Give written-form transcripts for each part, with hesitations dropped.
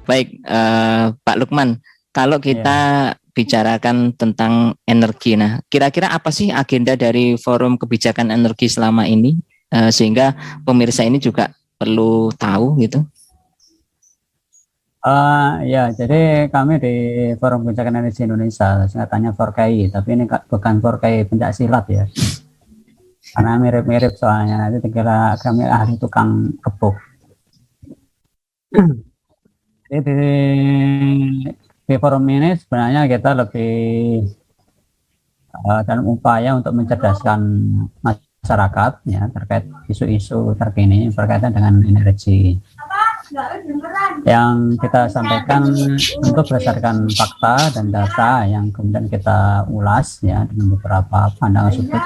Baik, Pak Lukman, kalau kita bicarakan tentang energi, nah kira-kira apa sih agenda dari Forum Kebijakan Energi selama ini, sehingga pemirsa ini juga perlu tahu gitu? Ya, jadi kami di Forum Kebijakan Energi Indonesia, singkatannya 4KI, tapi ini bukan 4KI pencak silat ya, karena mirip-mirip soalnya, nanti dikira kami ahli tukang kebuk. Jadi di forum ini sebenarnya kita lebih dalam upaya untuk mencerdaskan masyarakat ya terkait isu-isu terkini berkaitan dengan energi. Yang kita sampaikan tentu berdasarkan fakta dan data yang kemudian kita ulas ya dengan beberapa pandangan sudut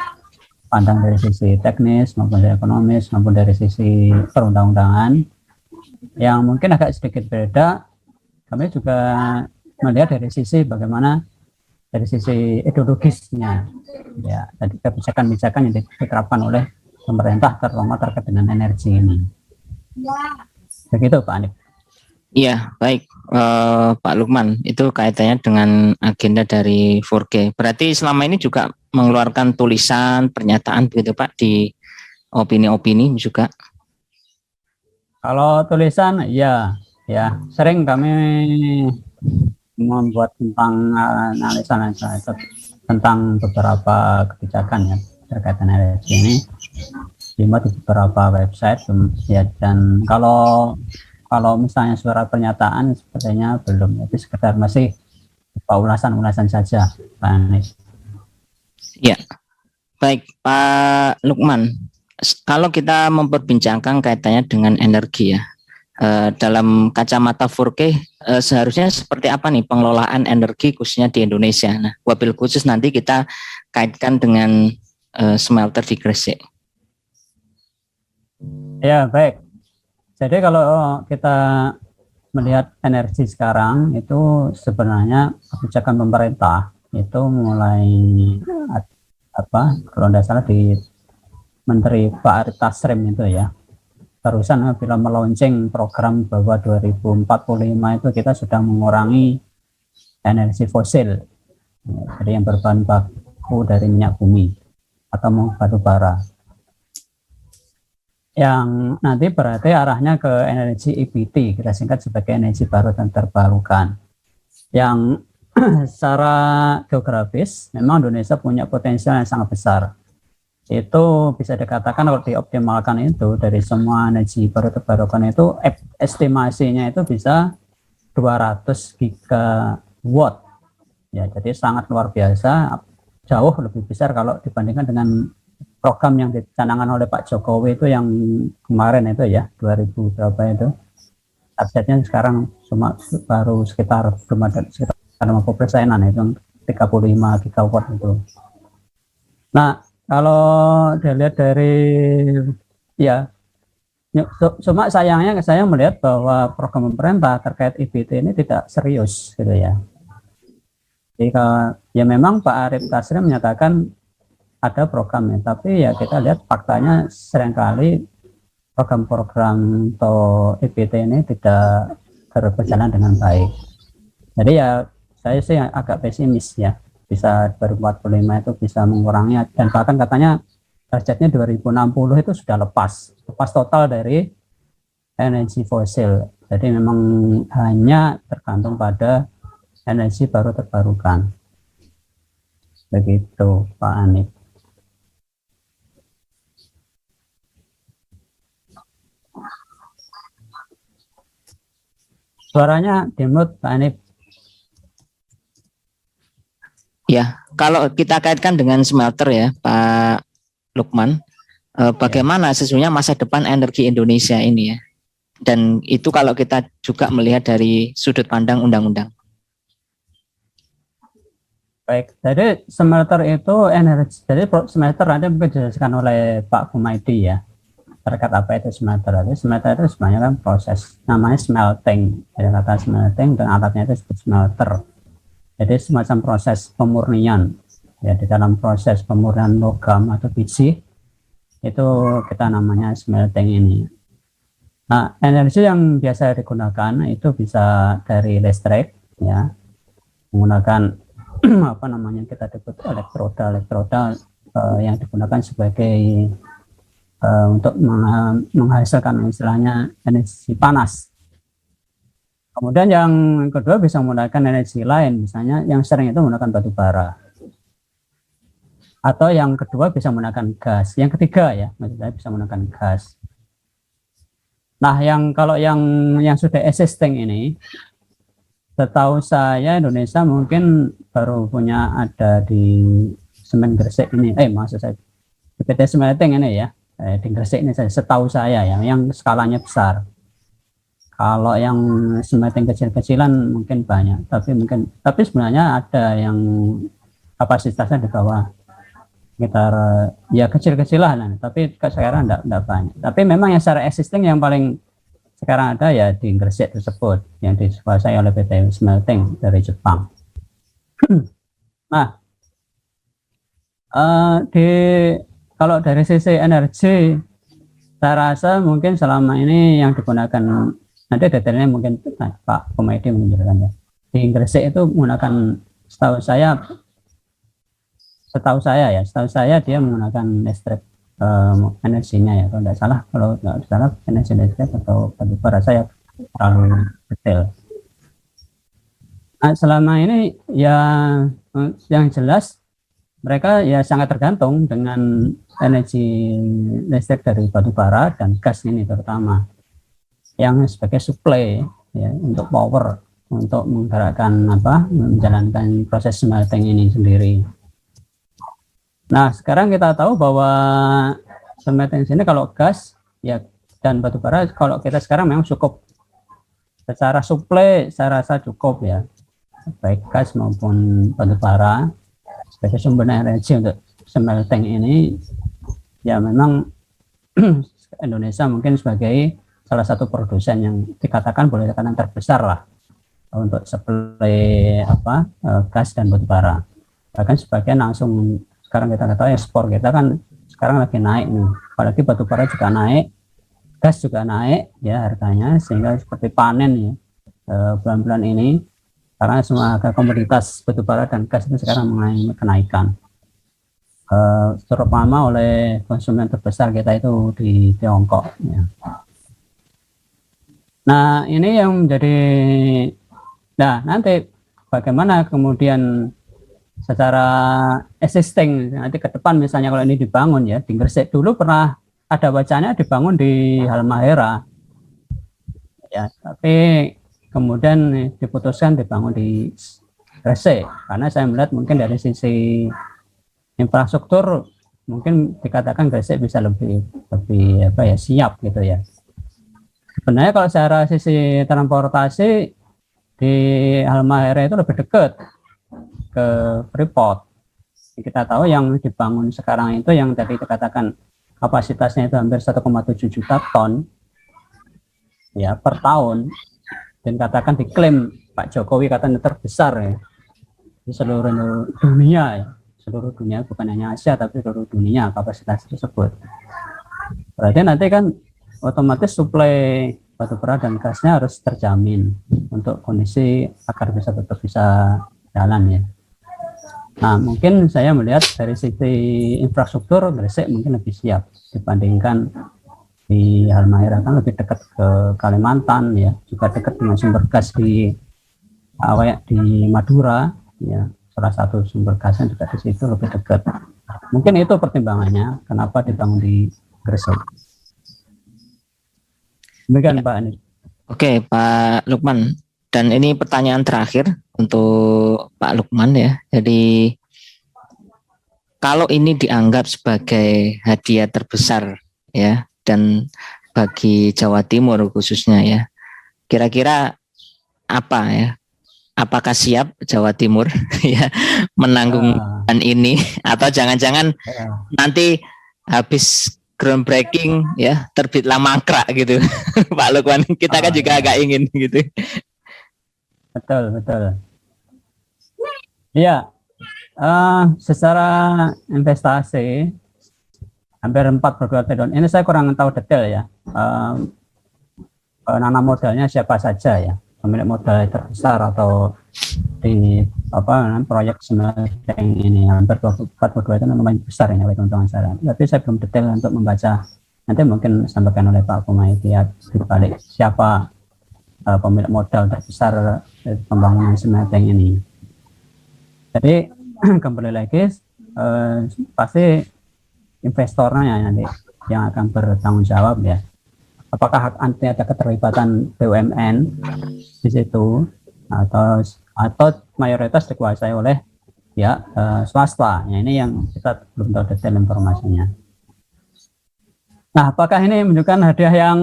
pandang dari sisi teknis maupun dari ekonomis maupun dari sisi perundang-undangan yang mungkin agak sedikit beda. Kami juga melihat dari sisi bagaimana dari sisi ideologisnya ya, tadi kebijakan-kebijakan yang diterapkan oleh pemerintah terutama terkait dengan energi ini. Begitu Pak Anip. Iya, baik, Pak Lukman, itu kaitannya dengan agenda dari 4G. Berarti selama ini juga mengeluarkan tulisan, pernyataan begitu Pak, di opini-opini juga? Kalau tulisan, ya sering kami membuat tentang analisa tentang beberapa kebijakan ya terkait energi ini dimuat di beberapa website ya, dan kalau misalnya suara pernyataan sepertinya belum, tapi sekedar masih ulasan-ulasan saja Pak Anies. Ya, baik Pak Lukman, kalau kita memperbincangkan kaitannya dengan energi ya, dalam kacamata 4K seharusnya seperti apa nih pengelolaan energi khususnya di Indonesia? Nah, wabil khusus nanti kita kaitkan dengan smelter di Gresik. Ya, baik. Jadi kalau kita melihat energi sekarang itu sebenarnya kebijakan pemerintah itu mulai kalau tidak salah di Menteri Pak Arief Tasrem itu ya, barusan bila meluncing program bahwa 2045 itu kita sudah mengurangi energi fosil, jadi yang berbahan baku dari minyak bumi atau batu bara, yang nanti berarti arahnya ke energi EBT, kita singkat sebagai energi baru dan terbarukan, yang secara geografis memang Indonesia punya potensial yang sangat besar. Itu bisa dikatakan kalau dioptimalkan itu dari semua energi baru terbarukan itu estimasinya itu bisa 200 gigawatt ya, jadi sangat luar biasa, jauh lebih besar kalau dibandingkan dengan program yang dicanangkan oleh Pak Jokowi itu yang kemarin itu ya 2000 berapa itu, targetnya sekarang cuma baru sekitar 50%, itu 35 gigawatt itu. Nah, kalau dilihat dari ya, cuma sayangnya saya melihat bahwa program pemerintah terkait EBT ini tidak serius gitu ya. Jadi ya memang Pak Arief Tasrem menyatakan ada programnya, tapi ya kita lihat faktanya seringkali program-program atau EBT ini tidak berjalan dengan baik. Jadi ya saya sih agak pesimis ya, bisa 2045 itu bisa mengurangi, dan bahkan katanya targetnya 2060 itu sudah lepas total dari energi fosil. Jadi memang hanya tergantung pada energi baru terbarukan. Begitu Pak Anip. Suaranya di-mute Pak Anip. Ya, kalau kita kaitkan dengan smelter ya, Pak Lukman, bagaimana sesungguhnya masa depan energi Indonesia ini ya? Dan itu kalau kita juga melihat dari sudut pandang undang-undang. Baik, jadi smelter itu energi. Jadi smelter nanti mungkin dijelaskan oleh Pak Kumaidi ya, terkait apa itu smelter. Jadi smelter itu sebenarnya kan proses namanya smelting. Jadi kata smelting dan alatnya itu disebut smelter. Jadi semacam proses pemurnian ya, di dalam proses pemurnian logam atau biji itu kita namanya smelting ini. Nah, energi yang biasa digunakan itu bisa dari listrik, ya, menggunakan apa namanya kita sebut elektroda yang digunakan sebagai untuk menghasilkan istilahnya energi panas. Kemudian yang kedua bisa menggunakan energi lain, misalnya yang sering itu menggunakan batu bara. Atau yang kedua bisa menggunakan gas. Yang ketiga ya, maksudnya bisa menggunakan gas. Nah, kalau yang sudah existing ini, setahu saya Indonesia mungkin baru punya ada di Semen Gresik ini. Maksud saya di PT Semeting ini ya, di Gresik ini setahu saya ya, yang skalanya besar. Kalau yang Semeting kecil-kecilan mungkin banyak, tapi sebenarnya ada yang kapasitasnya di bawah sekitar ya kecil-kecilan, tapi sekarang enggak banyak. Tapi memang yang secara existing yang paling sekarang ada ya di Gresik tersebut yang dikuasai oleh PT Smelting dari Jepang. Nah, kalau dari sisi energi, saya rasa mungkin selama ini yang digunakan, nanti detailnya mungkin Pak Komedi menjelaskannya. Di Gresik itu menggunakan, setahu saya dia menggunakan listrik energinya ya, kalau nggak salah energi listrik atau batu bara, saya terlalu detail. Nah, selama ini ya yang jelas mereka ya sangat tergantung dengan energi listrik dari batu bara dan gas ini terutama yang sebagai supply ya untuk power untuk menjalankan proses smelting ini sendiri. Nah, sekarang kita tahu bahwa smelting sini kalau gas ya dan batu bara, kalau kita sekarang memang cukup secara supply, saya rasa cukup ya, baik gas maupun batu bara sebagai sumber energi untuk smelting ini ya memang Indonesia mungkin sebagai salah satu produsen yang boleh dikatakan terbesar lah untuk supply gas dan batu bara. Bahkan sebagian langsung sekarang kita ketahui ekspor kita kan sekarang lagi naik nih, apalagi batu bara juga naik, gas juga naik ya harganya, sehingga seperti panen ya bulan-bulan ini karena semua harga komoditas batu bara dan gas itu sekarang mengalami kenaikan, terutama oleh konsumen terbesar kita itu di Tiongkok ya. Nah, ini yang menjadi, nah nanti bagaimana kemudian secara existing nanti ke depan, misalnya kalau ini dibangun ya di Gresik, dulu pernah ada wacana dibangun di Halmahera ya, tapi kemudian diputuskan dibangun di Gresik karena saya melihat mungkin dari sisi infrastruktur mungkin dikatakan Gresik bisa lebih siap gitu ya. Sebenarnya kalau secara sisi transportasi di Halmahera itu lebih dekat ke Freeport. Kita tahu yang dibangun sekarang itu yang tadi dikatakan kapasitasnya itu hampir 1,7 juta ton ya per tahun, dan katakan diklaim Pak Jokowi katanya terbesar ya di seluruh dunia ya, seluruh dunia, bukan hanya Asia tapi seluruh dunia kapasitas tersebut. Berarti nanti kan otomatis suplai batu bara dan gasnya harus terjamin untuk kondisi agar tetap bisa jalan ya. Nah, mungkin saya melihat dari sisi infrastruktur Gresik mungkin lebih siap dibandingkan di Halmahera, kan lebih dekat ke Kalimantan ya, juga dekat dengan sumber gas di Madura ya, salah satu sumber gasnya juga di situ lebih dekat. Mungkin itu pertimbangannya kenapa dibangun di Gresik. Demikian Pak Anies. Oke, Pak Lukman. Dan ini pertanyaan terakhir untuk Pak Lukman ya. Jadi kalau ini dianggap sebagai hadiah terbesar ya, dan bagi Jawa Timur khususnya ya, kira-kira apa ya? Apakah siap Jawa Timur ya menanggung ini, atau jangan-jangan nanti habis groundbreaking ya terbitlah mangkrak gitu. Pak Lukman, kita kan juga agak ingin gitu. Betul. Iya, secara investasi hampir 42 triliun. Ini saya kurang tahu detail ya. penanam modalnya siapa saja ya, pemilik modal terbesar atau di proyek smelting ini hampir 42 itu lumayan besar ya keuntungan saya. Tapi saya belum detail untuk membaca. Nanti mungkin disampaikan oleh Pak Kumaiti di balik siapa pemilik modal terbesar pembangunan smelting ini. Jadi kembali lagi pasti investornya nanti yang akan bertanggung jawab ya. Apakah nanti ada keterlibatan BUMN di situ atau mayoritas dikuasai oleh ya swasta. Ya, ini yang kita belum tahu detail informasinya. Nah, apakah ini menunjukkan hadiah yang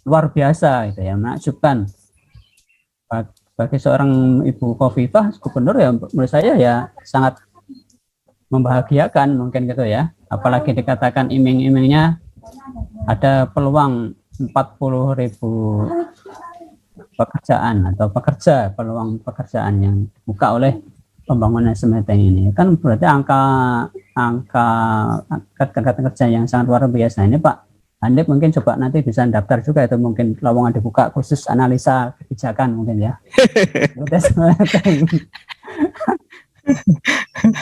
luar biasa gitu ya, menakjubkan bagi seorang Ibu Khofifah Gubernur ya, menurut saya ya sangat membahagiakan mungkin gitu ya, apalagi dikatakan iming-imingnya ada peluang 40.000 pekerjaan atau peluang pekerjaan yang dibuka oleh pembangunan smelting ini, kan berarti angka kerja yang sangat luar biasa ini Pak Handip. Mungkin coba nanti bisa daftar juga itu, mungkin lowongan dibuka khusus analisa kebijakan mungkin ya.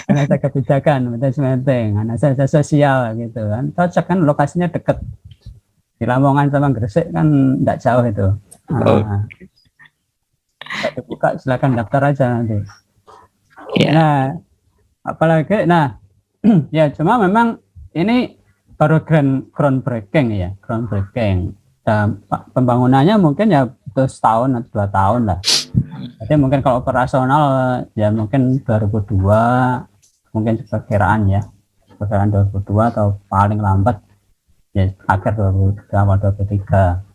Analisa kebijakan, smelting, analisa sosial gitu kan, cocok kan, lokasinya dekat di Lamongan sama Gresik kan tidak jauh itu. Dibuka silakan daftar aja nanti. Nah, apalagi ya cuma memang ini baru groundbreaking ya, groundbreaking. Pembangunannya mungkin ya butuh setahun atau 2 tahun lah. Jadi mungkin kalau operasional ya mungkin 2002, mungkin perkiraan 2002 atau paling lambat ya akhir 2023 awal 2023.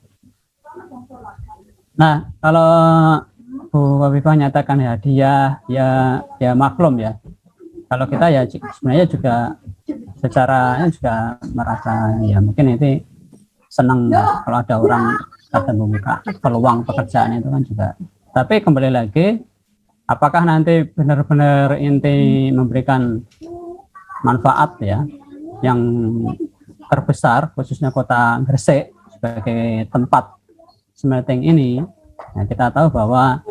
Nah, kalau Bu Khofifah nyatakan hadiah ya maklum ya. Kalau kita ya sebenarnya juga secara juga merasa ya mungkin itu senang ya, kalau ada orang akan membuka peluang pekerjaan itu kan juga. Tapi kembali lagi, apakah nanti benar-benar inti memberikan manfaat ya yang terbesar khususnya kota Gresik sebagai tempat smelting ini? Nah, kita tahu bahwa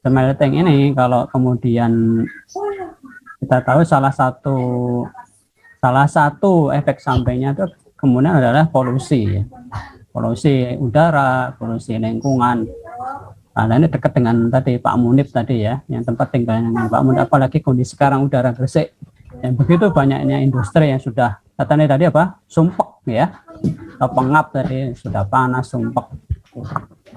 smelting ini kalau kemudian kita tahu salah satu efek sampingnya itu kemudian adalah polusi udara, polusi lingkungan. Nah, ini dekat dengan tadi Pak Munib tadi ya, yang tempat tinggalnya Pak Munib, apalagi kondisi sekarang udara Gresik yang begitu banyaknya industri yang sudah katanya tadi sumpek ya, atau pengap tadi, sudah panas, sumpek.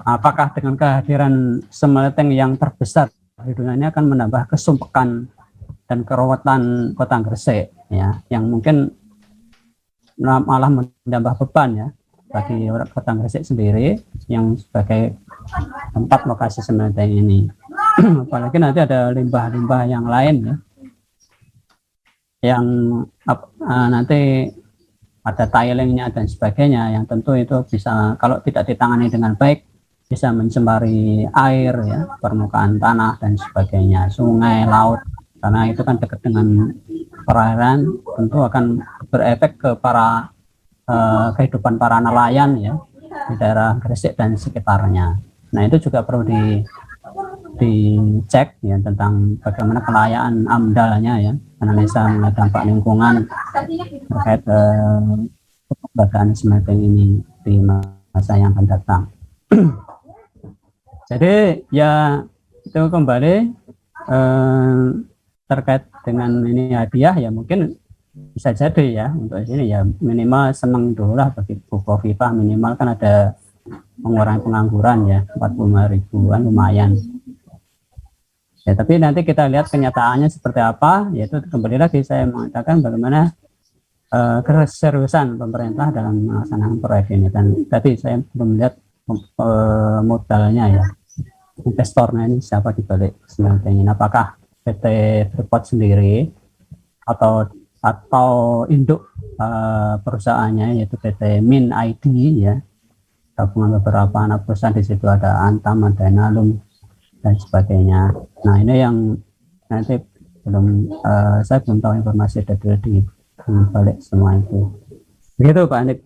Apakah dengan kehadiran smelting yang terbesar di dunia ini akan menambah kesumpekan dan keruwetan kota Gresik ya, yang mungkin malah menambah beban ya bagi orang kota Gresik sendiri yang sebagai tempat lokasi smelting ini. Apalagi nanti ada limbah-limbah yang lain ya, yang nanti ada tailingnya dan sebagainya, yang tentu itu bisa kalau tidak ditangani dengan baik bisa mencemari air ya, permukaan tanah dan sebagainya, sungai, laut, karena itu kan dekat dengan perairan, tentu akan berefek ke kehidupan para nelayan ya di daerah Gresik dan sekitarnya. Nah, itu juga perlu dicek ya tentang bagaimana kelayaan AMDAL-nya ya, analisa mengenai dampak lingkungan terkait keberadaan smelting ini di masa yang akan datang. Jadi ya itu kembali terkait dengan ini hadiah ya, mungkin bisa jadi ya untuk sini ya minimal senang dulu lah bagi Bu Khofifah, minimal kan ada mengurangi pengangguran ya, 45.000-an lumayan ya. Tapi nanti kita lihat kenyataannya seperti apa, yaitu kembali lagi saya mengatakan bagaimana keseriusan pemerintah dalam melaksanakan proyek ini. Dan tadi saya belum lihat modalnya ya, investornya ini siapa di balik smelting ini, apakah PT Freeport sendiri atau induk perusahaannya yaitu PT Min ID ya, gabungan beberapa anak perusahaan, di situ ada Antam, ada Nalum dan sebagainya. Nah, ini yang nanti saya belum tahu informasi detail di balik semua itu. Begitu Pak Andip.